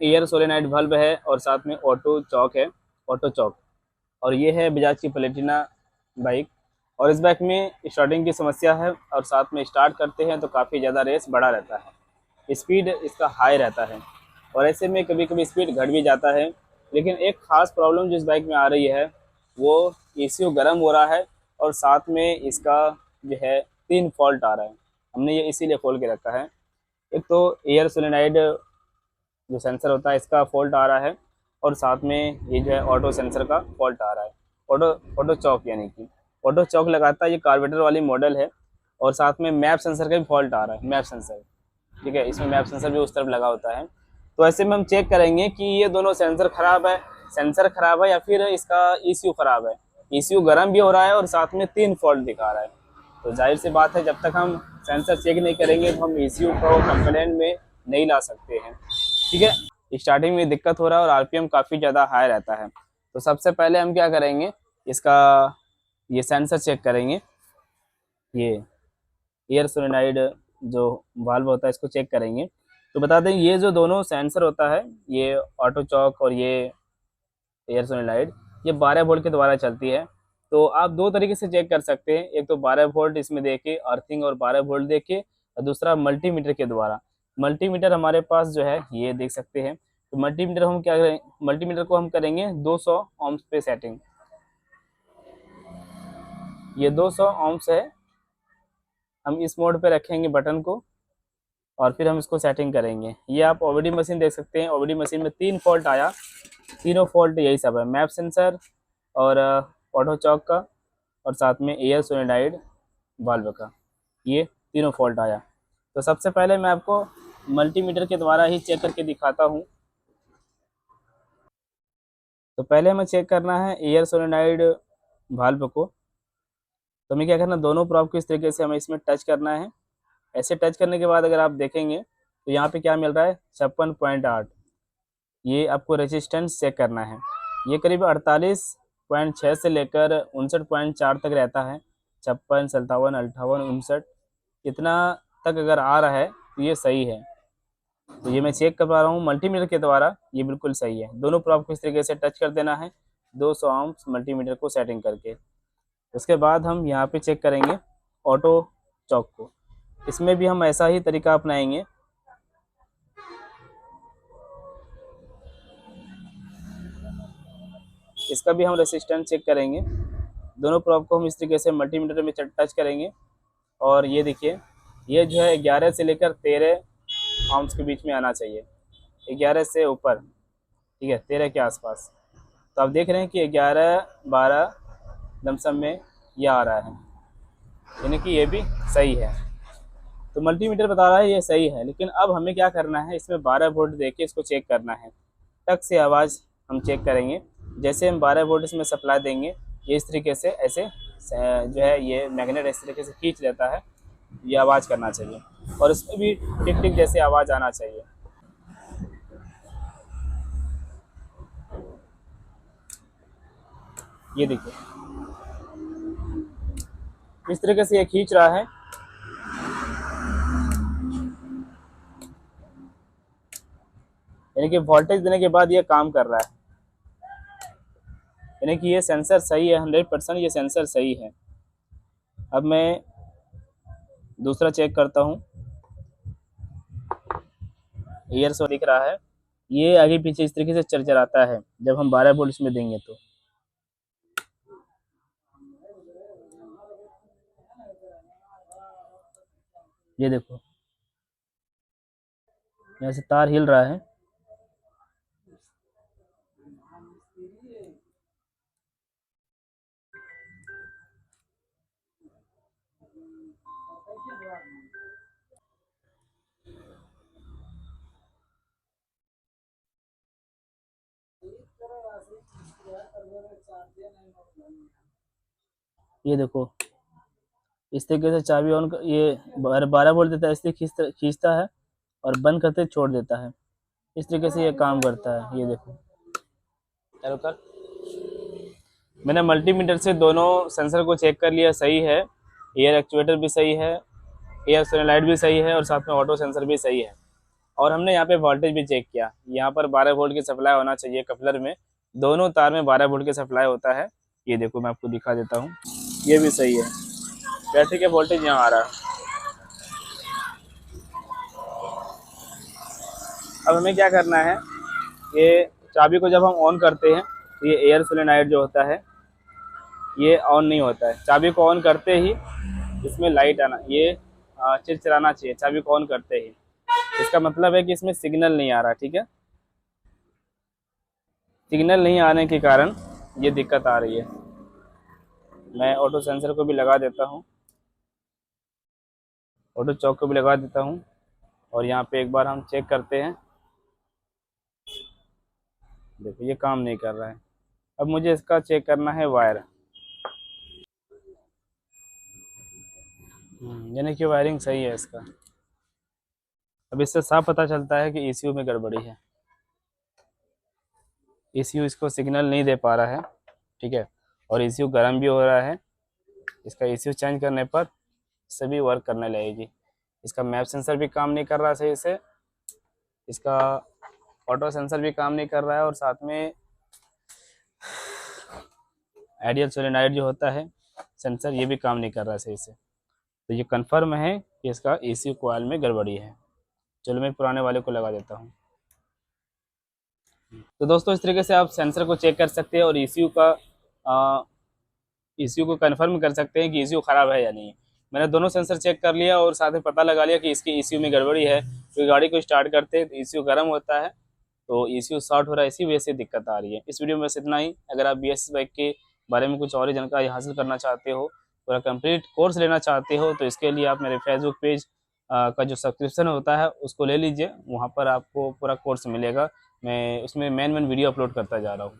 Air solenoid bulb है और साथ में ऑटो चॉक है, ऑटो चॉक। और ये है बजाज की प्लेटिना बाइक। और इस बाइक में स्टार्टिंग की समस्या है और साथ में स्टार्ट करते हैं तो काफ़ी ज़्यादा रेस बढ़ा रहता है, स्पीड इसका हाई रहता है और ऐसे में कभी कभी स्पीड घट भी जाता है। लेकिन एक ख़ास प्रॉब्लम जिस बाइक में आ रही है वो ECU गर्म हो रहा है और साथ में इसका जो है 3 फॉल्ट आ रहा है। हमने ये इसीलिए खोल के रखा है। एक तो एयर सोलेनाइड जो सेंसर होता है इसका फॉल्ट आ रहा है और साथ में ये जो है ऑटो सेंसर का फॉल्ट आ रहा है। ऑटो ऑटो चॉक यानी कि ऑटो चॉक लगाता है, ये कार्बोरेटर वाली मॉडल है। और साथ में मैप सेंसर का भी फॉल्ट आ रहा है, मैप सेंसर। ठीक है, इसमें मैप सेंसर भी उस तरफ लगा होता है। तो ऐसे में हम चेक करेंगे कि ये दोनों सेंसर खराब है, सेंसर खराब है या फिर इसका ECU खराब है। ECU गर्म भी हो रहा है और साथ में 3 फॉल्ट दिखा रहा है। तो जाहिर सी बात है जब तक हम सेंसर चेक नहीं करेंगे तो हम ECU को कंप्लेंट में नहीं ला सकते हैं। ठीक है, स्टार्टिंग में दिक्कत हो रहा है और RPM काफ़ी ज़्यादा हाई रहता है। तो सबसे पहले हम क्या करेंगे, इसका ये सेंसर चेक करेंगे। ये एयर सोलेनाइड जो वाल्व होता है इसको चेक करेंगे। तो बता दें ये जो दोनों सेंसर होता है, ये ऑटो चॉक और ये एयर सोलेनाइड, ये 12 वोल्ट के द्वारा चलती है। तो आप दो तरीके से चेक कर सकते हैं, एक तो 12 वोल्ट इसमें देके अर्थिंग और 12 वोल्ट देके, और दूसरा मल्टीमीटर के द्वारा। मल्टीमीटर हमारे पास जो है ये देख सकते हैं। तो मल्टीमीटर हम क्या करें, मल्टीमीटर को हम करेंगे 200 ohms पे सेटिंग। ये 200 ohms है, हम इस मोड पे रखेंगे बटन को और फिर हम इसको सेटिंग करेंगे। ये आप OBD मशीन देख सकते हैं, OBD मशीन में 3 फॉल्ट आया। तीनों फॉल्ट यही सब है, मैप सेंसर और ऑटो चॉक का और साथ में एयर सोलेनाइड वाल्व का, ये तीनों फॉल्ट आया। तो सबसे पहले मैं आपको मल्टीमीटर के द्वारा ही चेक करके दिखाता हूँ। तो पहले हमें चेक करना है एयर सोलेनाइड वाल्व को। तो हमें क्या करना, दोनों प्रॉब को इस तरीके से हमें इसमें टच करना है। ऐसे टच करने के बाद अगर आप देखेंगे तो यहाँ पे क्या मिल रहा है, 56.8। ये आपको रेजिस्टेंस चेक करना है। ये करीब 48.6 से लेकर 59.4 तक रहता है। 56, 57, 58, 59, इतना तक अगर आ रहा है तो ये सही है। तो ये मैं चेक कर पा रहा हूँ मल्टीमीटर के द्वारा, ये बिल्कुल सही है। दोनों प्रॉब को इस तरीके से टच कर देना है 200 ohms मल्टीमीटर को सेटिंग करके। उसके बाद हम यहाँ पे चेक करेंगे ऑटो चॉक को। इसमें भी हम ऐसा ही तरीका अपनाएंगे। इसका भी हम रेसिस्टेंस चेक करेंगे। दोनों प्रॉब को हम इस तरीके से मल्टीमीटर में टच करेंगे और ये देखिए, ये जो है 11 से लेकर 13 ohms के बीच में आना चाहिए, 11 से ऊपर। ठीक है, 13 के आसपास। तो आप देख रहे हैं कि 11-12 लमसम में ये आ रहा है, यानी कि ये भी सही है। तो मल्टीमीटर बता रहा है ये सही है, लेकिन अब हमें क्या करना है, इसमें 12 वोल्ट देके इसको चेक करना है। टक से आवाज़ हम चेक करेंगे। जैसे हम 12 वोल्ट इसमें सप्लाई देंगे, ये इस तरीके से ऐसे जो है ये मैग्नेट इस तरीके से खींच लेता है, ये आवाज़ करना चाहिए और इसमें भी टिक टिक जैसे आवाज़ आना चाहिए। ये देखिए, इस तरीके से ये खींच रहा है। यानी कि वोल्टेज देने के बाद ये काम कर रहा है, यानी कि ये सेंसर सही है, 100% ये सेंसर सही है। अब मैं दूसरा चेक करता हूँ। ईयर सो दिख रहा है, ये आगे पीछे इस तरीके से चरचराता है जब हम 12 वोल्ट इसमें देंगे तो। ये देखो, यहाँ से तार हिल रहा है। ये देखो, इस तरीके से चाबी ऑन ये 12 वोल्ट देता है, इसलिए खींचता है और बंद करते छोड़ देता है। इस तरीके से ये काम करता है। ये देखो, चलो कर, मैंने मल्टीमीटर से दोनों सेंसर को चेक कर लिया, सही है। एयर एक्चुएटर भी सही है, एयर सोलेनाइड भी सही है और साथ में ऑटो सेंसर भी सही है। और हमने यहाँ पे वोल्टेज भी चेक किया, यहाँ पर 12 वोल्ट की सप्लाई होना चाहिए कपलर में, दोनों तार में 12 वोल्ट की सप्लाई होता है। ये देखो मैं आपको दिखा देता हूँ, ये भी सही है, बैटरी के वोल्टेज यहाँ आ रहा है। अब हमें क्या करना है, ये चाबी को जब हम ऑन करते हैं तो ये एयर सोलेनॉइड जो होता है ये ऑन नहीं होता है। चाबी को ऑन करते ही इसमें लाइट आना, ये चिरचिराना चाहिए चाबी को ऑन करते ही। इसका मतलब है कि इसमें सिग्नल नहीं आ रहा, ठीक है। सिग्नल नहीं आने के कारण ये दिक्कत आ रही है। मैं ऑटो सेंसर को भी लगा देता हूँ, ऑटो चौक को भी लगा देता हूँ, और यहाँ पे एक बार हम चेक करते हैं। देखो ये काम नहीं कर रहा है। अब मुझे इसका चेक करना है वायर, यानी कि वायरिंग सही है इसका। अब इससे साफ पता चलता है कि ECU में गड़बड़ी है, ECU इसको सिग्नल नहीं दे पा रहा है, ठीक है। और ECU गर्म भी हो रहा है। इसका ECU चेंज करने पर सभी वर्क करने लगेगी। इसका मैप सेंसर भी काम नहीं कर रहा सही से, इसका ऑटो सेंसर भी काम नहीं कर रहा है, और साथ में आइडियल सोलेनॉइड जो होता है सेंसर ये भी काम नहीं कर रहा है सही से। तो ये कंफर्म है कि इसका ECU कॉइल में गड़बड़ी है। चलो मैं पुराने वाले को लगा देता हूँ। तो दोस्तों इस तरीके से आप सेंसर को चेक कर सकते हैं और ECU को कंफर्म कर सकते हैं कि ECU ख़राब है या नहीं। मैंने दोनों सेंसर चेक कर लिया और साथ में पता लगा लिया कि इसकी ECU में गड़बड़ी है। क्योंकि गाड़ी को स्टार्ट करते हैं तो ECU गर्म होता है, तो ECU शॉर्ट हो रहा है, इसी वजह से दिक्कत आ रही है। इस वीडियो में बस इतना ही। अगर आप BS बाइक के बारे में कुछ और ही जानकारी हासिल करना चाहते हो, पूरा कंप्लीट कोर्स लेना चाहते हो, तो इसके लिए आप मेरे फेसबुक पेज का जो सब्सक्रिप्शन होता है उसको ले लीजिए। वहाँ पर आपको पूरा कोर्स मिलेगा। मैं उसमें मेन वीडियो अपलोड करता जा रहा हूँ।